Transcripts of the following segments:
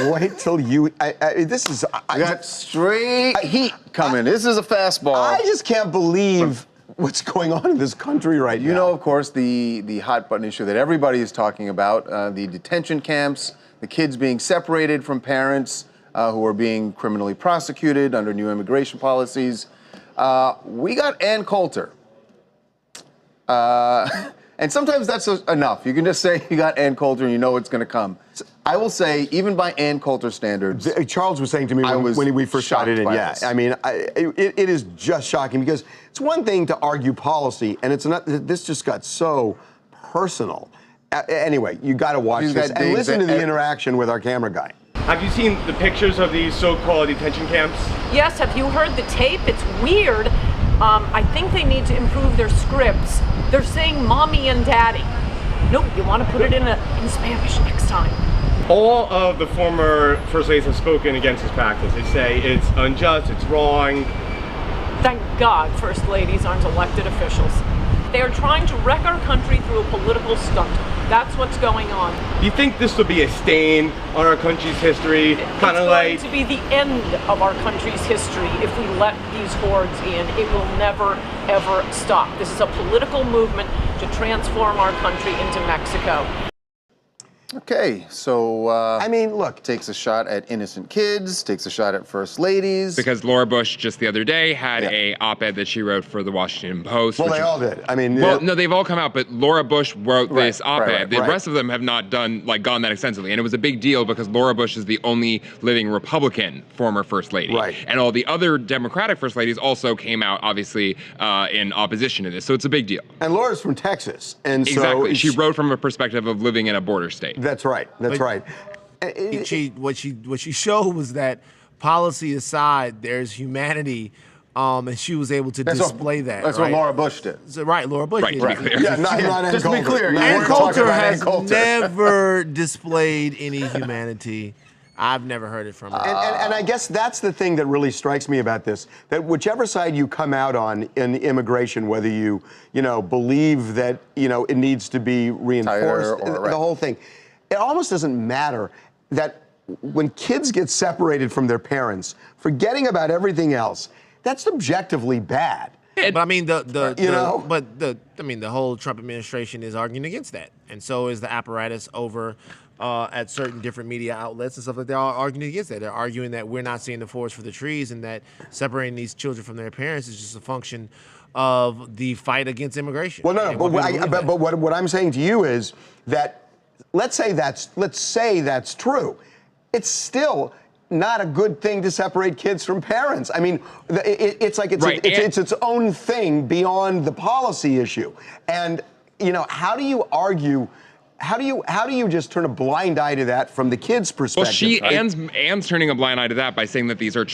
Wait till you. This is. You got straight heat coming. This is a fastball. I just can't believe what's going on in this country right now. You know, of course, the hot button issue that everybody is talking about, the detention camps, the kids being separated from parents who are being criminally prosecuted under new immigration policies. We got Ann Coulter. And sometimes that's enough. You can just say you got Ann Coulter and you know it's going to come. I will say, even by Ann Coulter standards, Charles was saying to me when we first got it in, I mean, it is just shocking because it's one thing to argue policy, and it's not. This just got so personal. Anyway, you got to watch this and listen to the interaction with our camera guy. Have you seen the pictures of these so-called detention camps? Yes. Have you heard the tape? It's weird. I think they need to improve their scripts. They're saying mommy and daddy. No, you want to put it in Spanish next time. All of the former First Ladies have spoken against this practice. They say it's unjust, it's wrong. Thank God First Ladies aren't elected officials. They are trying to wreck our country through a political stunt. That's what's going on. Do you think this will be a stain on our country's history? Kind of like... It's going to be the end of our country's history if we let these hordes in. It will never, ever stop. This is a political movement to transform our country into Mexico. Okay, so I mean, look, takes a shot at innocent kids, takes a shot at first ladies. Because Laura Bush just the other day had a op-ed that she wrote for the Washington Post. Well, they all did. I mean, well, no, they've all come out, but Laura Bush wrote this op-ed. The rest of them have not gone that extensively, and it was a big deal because Laura Bush is the only living Republican former first lady, and all the other Democratic first ladies also came out, obviously, in opposition to this. So it's a big deal. And Laura's from Texas, and exactly. so she wrote from a perspective of living in a border state. That's right. That's right. What she showed was that policy aside, there's humanity, and she was able to display that. That's what Laura Bush did. So, Laura Bush did. To be clear. Yeah, not just to be clear. Ann Coulter has never displayed any humanity. I've never heard it from her. And I guess that's the thing that really strikes me about this, that whichever side you come out on in immigration, whether you believe that, it needs to be reinforced, the whole thing, it almost doesn't matter that when kids get separated from their parents, forgetting about everything else, that's objectively bad. But I mean, the whole Trump administration is arguing against that, and so is the apparatus over at certain different media outlets and stuff like that. They're all arguing against that. They're arguing that we're not seeing the forest for the trees, and that separating these children from their parents is just a function of the fight against immigration. Well, no, but what I'm saying to you is that let's say that's true. It's still not a good thing to separate kids from parents. I mean, it's like it's its own thing beyond the policy issue. And how do you argue? How do you just turn a blind eye to that from the kids' perspective? Well, Ann's turning a blind eye to that by saying that these are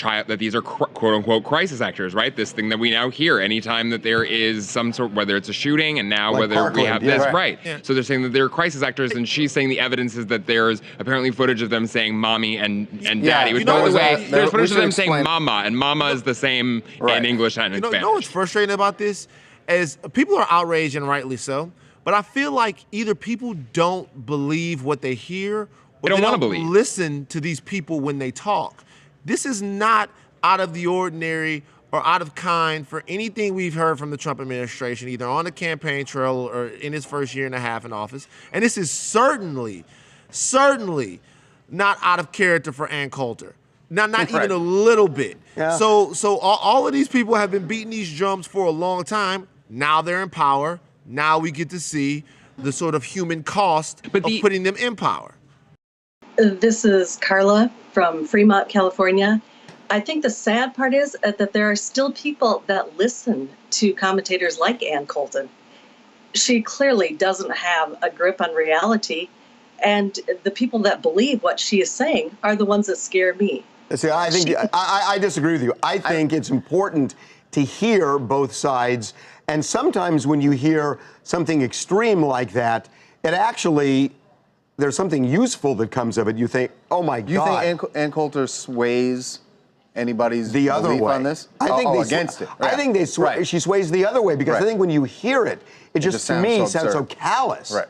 quote unquote crisis actors, right? This thing that we now hear anytime that there is some sort, whether it's a shooting and now whether Parkland, we have this, right? Yeah. So they're saying that they're crisis actors, and she's saying the evidence is that there's apparently footage of them saying mommy and daddy. Which, by the way, there's footage of them saying mama, and mama is the same in English and in Spanish. You know what's frustrating about this is people are outraged, and rightly so. But I feel like either people don't believe what they hear, or they don't want to listen to these people when they talk. This is not out of the ordinary or out of kind for anything we've heard from the Trump administration, either on the campaign trail or in his first year and a half in office. And this is certainly not out of character for Ann Coulter. Not even a little bit. Yeah. So all of these people have been beating these drums for a long time. Now they're in power. Now we get to see the sort of human cost of putting them in power. This is Carla from Fremont, California. I think the sad part is that there are still people that listen to commentators like Ann Coulter. She clearly doesn't have a grip on reality, and the people that believe what she is saying are the ones that scare me. See, I think I disagree with you. I think it's important to hear both sides. And sometimes when you hear something extreme like that, it actually, there's something useful that comes of it. You think, oh my God. Do you think Ann Coulter sways anybody's the other belief way on this? I think against it. I think she sways the other way because I think when you hear it, it just to me sounds so callous. Right.